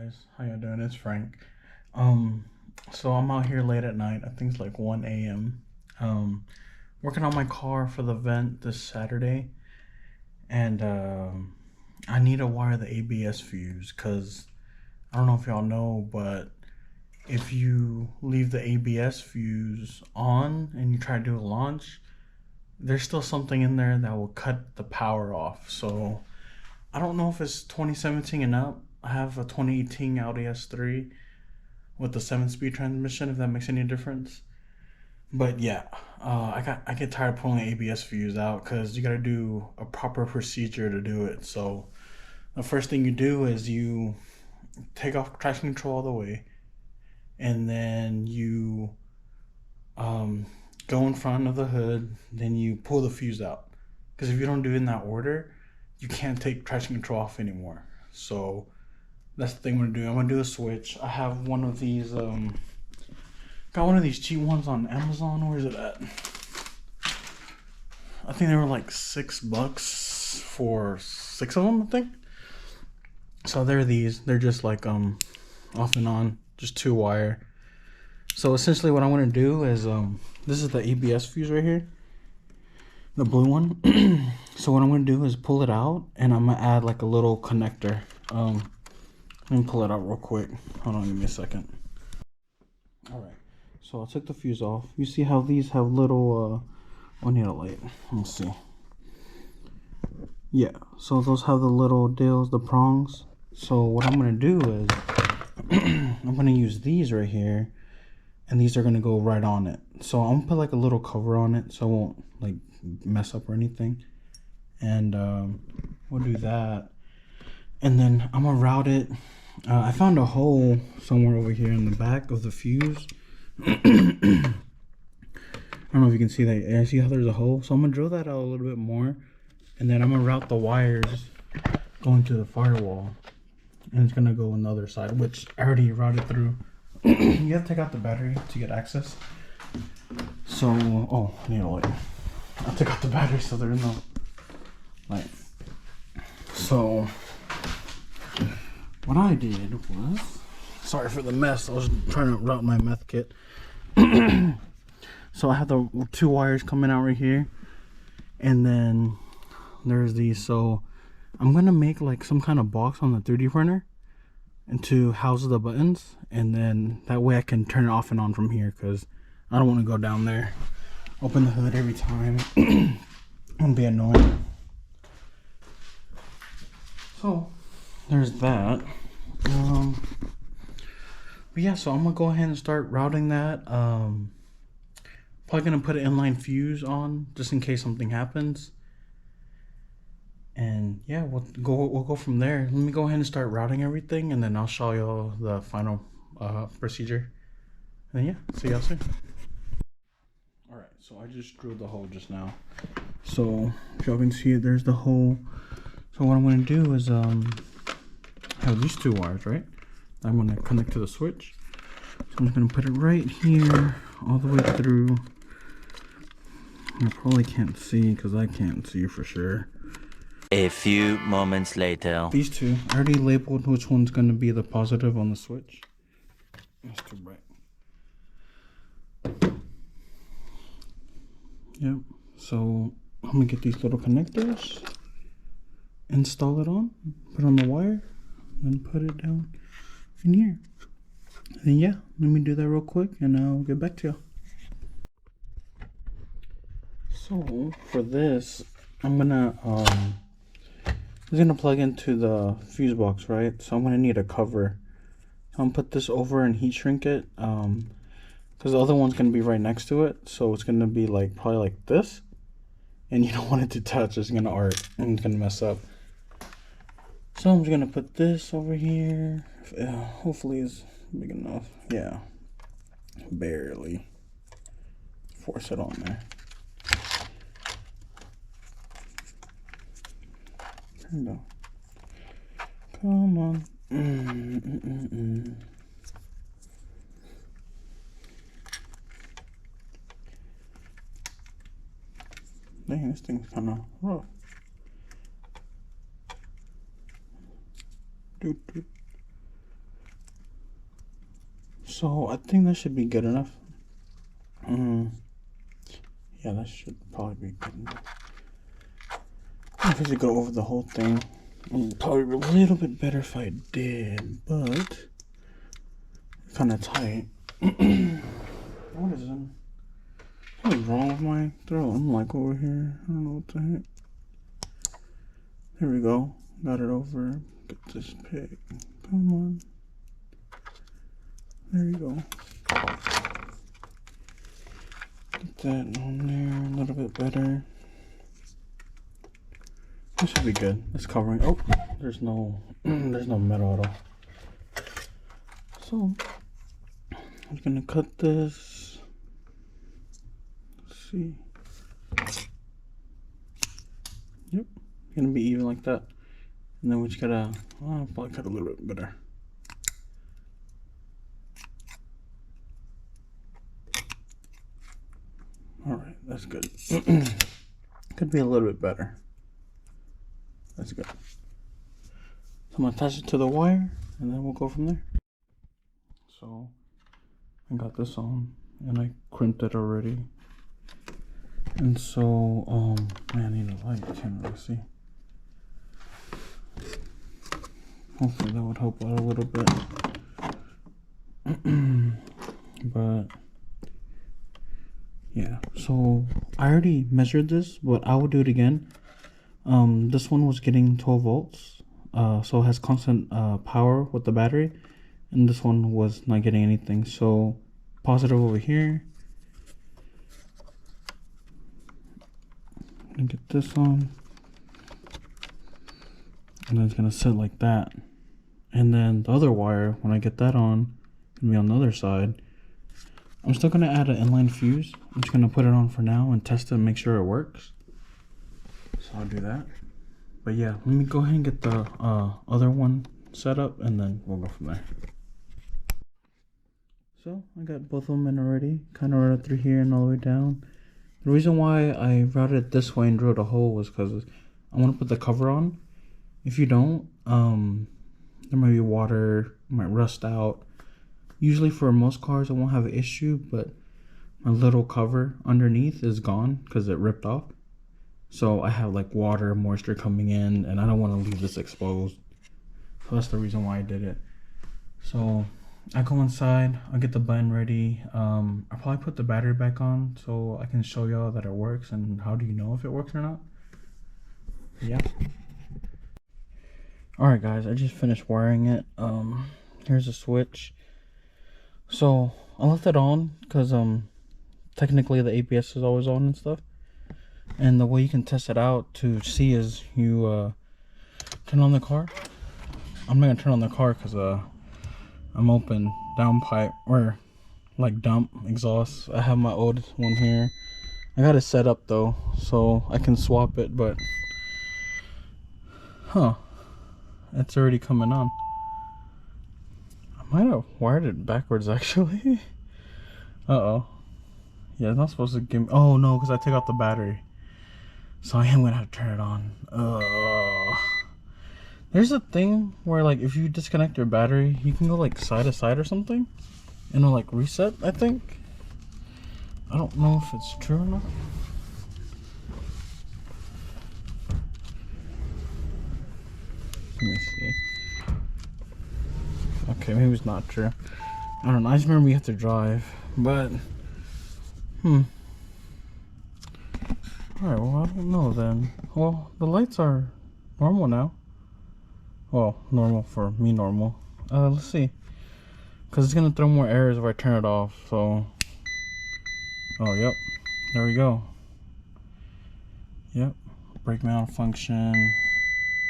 guys, how y'all doing? It's Frank. So I'm out here late at night. I think it's like 1 a.m. Working on my car for the event this Saturday, and I need to wire the ABS fuse because I don't know if y'all know, but if you leave the ABS fuse on and you try to do a launch, there's still something in there that will cut the power off. So I don't know if it's 2017 and up. I have a 2018 Audi S3 with the 7-speed transmission, if that makes any difference. But yeah, I get tired of pulling the ABS fuse out because you got to do a proper procedure to do it. So the first thing you do is you take off traction control all the way, and then you go in front of the hood, then you pull the fuse out. Because if you don't do it in that order, you can't take traction control off anymore. So that's the thing I'm gonna do. I'm gonna do a switch. I have one of these, got one of these cheap ones on Amazon. Where is it at? I think they were like $6 for 6 of them, I think. So they're these. They're just like off and on, just 2-wire. So essentially what I'm gonna do is this is the ABS fuse right here, the blue one. So what I'm gonna do is pull it out, and I'm gonna add like a little connector. Let me pull it out real quick. Hold on, give me a second. Alright, so I took the fuse off. You see how these have little, I need a light. Let's see. Yeah, so those have the little deals, the prongs. So what I'm going to do is, I'm going to use these right here, and these are going to go right on it. So I'm going to put like a little cover on it so it won't like mess up or anything. And we'll do that. And then I'm going to route it. I found a hole somewhere over here in the back of the fuse. I don't know if you can see that. Yeah, see how there's a hole? So I'm going to drill that out a little bit more. And then I'm going to route the wires going to the firewall. And it's going to go on the other side, which I already routed through. You have to take out the battery to get access. So, oh, I need a light. I took out the battery so there's no light. So what I did was, sorry for the mess, I was trying to route my meth kit. So I have the 2 wires coming out right here, and then there's these. So I'm gonna make like some kind of box on the 3D printer and to house the buttons, and then that way I can turn it off and on from here, because I don't want to go down there, open the hood every time and be annoying. So there's that. But yeah, so I'm gonna go ahead and start routing that. Probably gonna put an inline fuse on just in case something happens. And yeah, we'll go from there. Let me go ahead and start routing everything, and then I'll show y'all the final procedure. And then yeah, see y'all soon. Alright, so I just drilled the hole just now. So if y'all can see it, there's the hole. So what I'm gonna do is I have these 2 wires, right? I'm gonna connect to the switch. So I'm just gonna put it right here, all the way through. You probably can't see because I can't see for sure. A few moments later. These 2, I already labeled which one's gonna be the positive on the switch. That's too bright. Yep. So I'm gonna get these little connectors, install it on, put on the wire, then put it down in here. And yeah, let me do that real quick and I'll get back to y'all. So for this, I'm gonna plug into the fuse box, right? So I'm gonna need a cover. So I'm gonna put this over and heat shrink it, because the other one's gonna be right next to it. So it's gonna be like probably like this, and you don't want it to touch. It's gonna arc and it's gonna mess up. So I'm just gonna put this over here. Hopefully it's big enough. Yeah, barely. Force it on there. There we go. Come on. Dang, this thing's kind of rough. So I think that should be good enough. Yeah, that should probably be good enough. If I should go over the whole thing, probably a little bit better if I did, but kind of tight. What is it? What's wrong with my throat? I'm like over here. I don't know what the heck. Here we go. Got it over. Get this pig. Come on. There you go. Get that on there a little bit better. This should be good. It's covering. Oh, there's no metal at all. So I'm gonna cut this. Let's see. Yep, gonna be even like that. And then we just gotta probably cut a little bit better. All right, that's good. Could be a little bit better. That's good. So I'm gonna attach it to the wire, and then we'll go from there. So I got this on, and I crimped it already. And so, man, I need a light. I can't really see. Hopefully that would help out a little bit. But yeah, so I already measured this, but I will do it again. This one was getting 12 volts, so it has constant power with the battery, and this one was not getting anything. So positive over here. And get this on, and then it's gonna sit like that. And then the other wire, when I get that on, gonna be on the other side. I'm still gonna add an inline fuse. I'm just gonna put it on for now and test it and make sure it works. So I'll do that. But yeah, let me go ahead and get the other one set up, and then we'll go from there. So I got both of them in already, kind of right through here and all the way down. The reason why I routed it this way and drilled a hole was because I want to put the cover on. If you don't, there might be water, it might rust out. Usually for most cars I won't have an issue, but my little cover underneath is gone because it ripped off. So I have like water, moisture coming in, and I don't want to leave this exposed. So that's the reason why I did it. So I go inside, I'll get the button ready. I'll probably put the battery back on so I can show y'all that it works, and how do you know if it works or not. Yeah. Alright guys, I just finished wiring it. Here's a switch. So I left it on because technically the ABS is always on and stuff. And the way you can test it out to see is you turn on the car. I'm not gonna turn on the car because I'm open downpipe or like dump exhaust. I have my old one here. I got it set up though, so I can swap it, but it's already coming on. I might have wired it backwards actually. Uh-oh. Yeah, it's not supposed to give me, oh no, because I took out the battery. So I am gonna have to turn it on. There's a thing where like if you disconnect your battery, you can go like side to side or something, and it'll like reset, I think. I don't know if it's true or not. Let me see. Okay, maybe it's not true. I don't know. I just remember you have to drive, but Alright, well, I don't know then. Well, the lights are normal now. Well, normal for me, normal. Let's see. Because it's going to throw more errors if I turn it off, so... Oh, yep. There we go. Yep. Brake malfunction.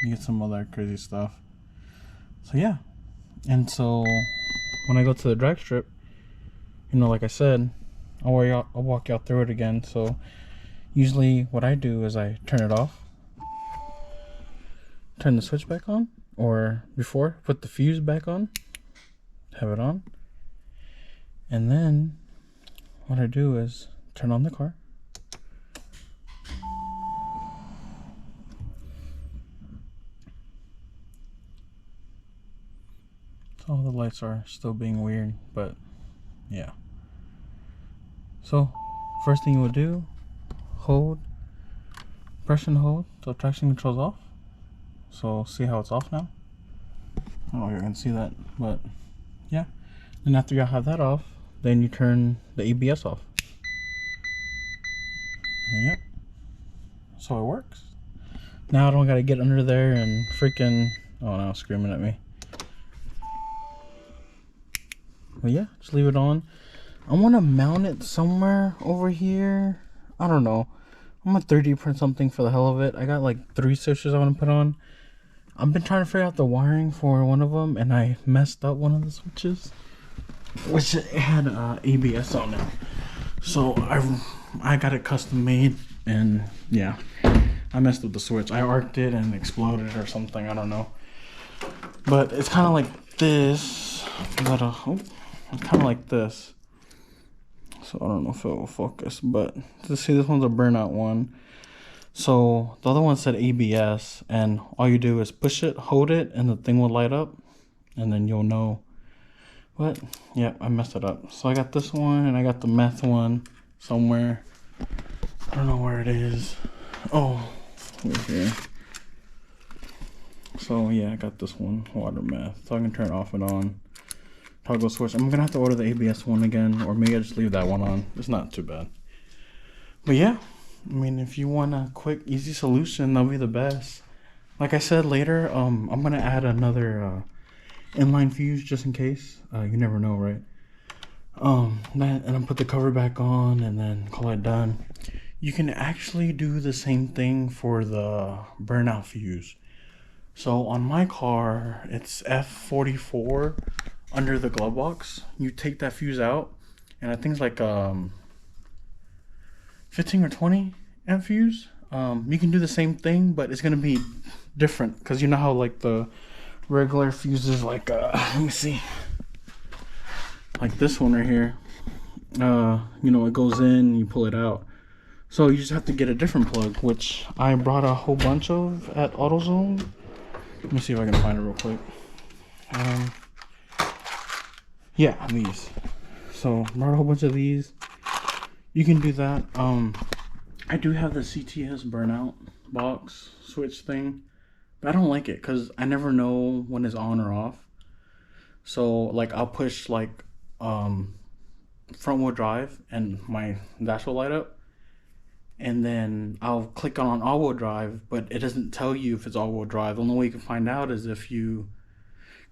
You get some other crazy stuff. So, yeah. And so, when I go to the drag strip, you know, like I said, I'll walk y'all through it again, so... Usually what I do is I turn it off, turn the switch back on, or before, put the fuse back on, have it on, and then what I do is turn on the car. So all the lights are still being weird, but Yeah. So first thing you would do, press and hold so traction control's off. So see how it's off now? I don't know if you can see that, but yeah. And after you have that off, then you turn the ABS off. And yep. So it works. Now I don't gotta get under there and freaking, oh no, screaming at me. But yeah, just leave it on. I want to mount it somewhere over here. I don't know. I'm gonna 3D print something for the hell of it. I got like 3 switches I want to put on. I've been trying to figure out the wiring for one of them, and I messed up one of the switches, which had ABS on it. So I got it custom made, and yeah, I messed up the switch. I arced it and exploded or something. I don't know. But it's kind of like this. But it's kind of like this. So I don't know if it will focus, but to see, this one's a burnout one. So the other one said ABS, and all you do is push it, hold it, and the thing will light up, and then you'll know. But yeah, I messed it up. So I got this one, and I got the meth one somewhere. I don't know where it is. Oh, over here. So yeah, I got this one, water meth. So I can turn it off and on. Toggle switch. I'm gonna have to order the ABS one again, or maybe I just leave that one on. It's not too bad. But yeah, I mean, if you want a quick, easy solution, that'll be the best. Like I said later, I'm gonna add another inline fuse just in case. You never know, right? And then put the cover back on, and then call it done. You can actually do the same thing for the burnout fuse. So on my car, it's F44. Under the glove box, you take that fuse out, and I think it's like 15 or 20 amp fuse. You can do the same thing, but it's gonna be different because you know how like the regular fuses, like let me see, like this one right here. You know, it goes in, you pull it out. So you just have to get a different plug, which I brought a whole bunch of at AutoZone. Let me see if I can find it real quick. Yeah, these. So brought a whole bunch of these. You can do that. I do have the CTS burnout box switch thing, but I don't like it because I never know when it's on or off. So like I'll push like front wheel drive and my dash will light up, and then I'll click on all wheel drive, but it doesn't tell you if it's all wheel drive. The only way you can find out is if you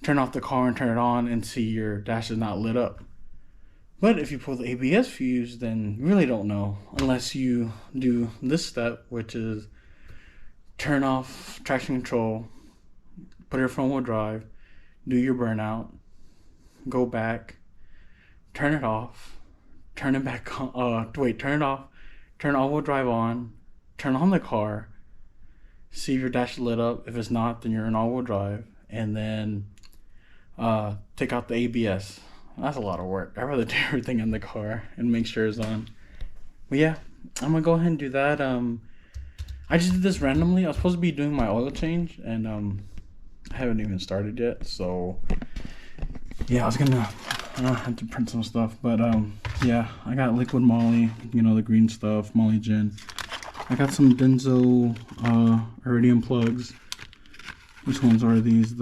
turn off the car and turn it on and see your dash is not lit up. But if you pull the ABS fuse, then you really don't know unless you do this step, which is turn off traction control, put it front wheel drive, do your burnout, go back, turn it off, turn it back on, turn it off, turn all wheel drive on, turn on the car, see if your dash is lit up. If it's not, then you're in all wheel drive, and then take out the ABS. That's a lot of work. I'd rather do everything in the car and make sure it's on. But yeah, I'm gonna go ahead and do that. I just did this randomly. I was supposed to be doing my oil change, and I haven't even started yet. So yeah, I was gonna have to print some stuff, but yeah, I got liquid Molly, you know, the green stuff, Molly Gin. I got some Denso Iridium plugs. Which ones are these?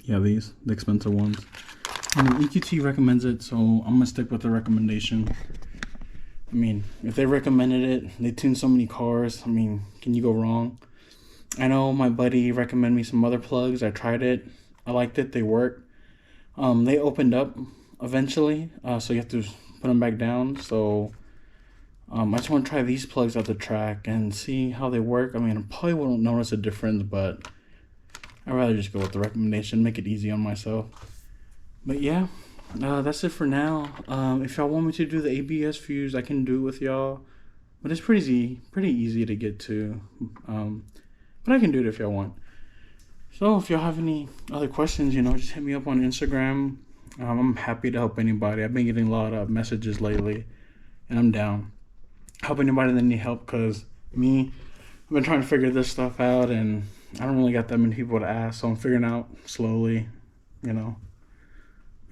These, the expensive ones. And EQT recommends it, so I'm gonna stick with the recommendation. I mean, if they recommended it, they tune so many cars. I mean, can you go wrong? I know my buddy recommended me some other plugs. I tried it. I liked it. They work. They opened up eventually, so you have to put them back down. So I just want to try these plugs out the track and see how they work. I mean, I probably won't notice a difference, but I'd rather just go with the recommendation, make it easy on myself. But yeah, that's it for now. If y'all want me to do the ABS fuse, I can do it with y'all. But it's pretty easy to get to. But I can do it if y'all want. So if y'all have any other questions, you know, just hit me up on Instagram. I'm happy to help anybody. I've been getting a lot of messages lately, and I'm down. Help anybody that need help, because me, I've been trying to figure this stuff out, and I don't really got that many people to ask, so I'm figuring out slowly, you know.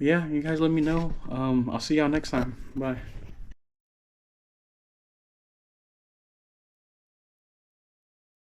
yeah, you guys let me know. I'll see y'all next time. Bye.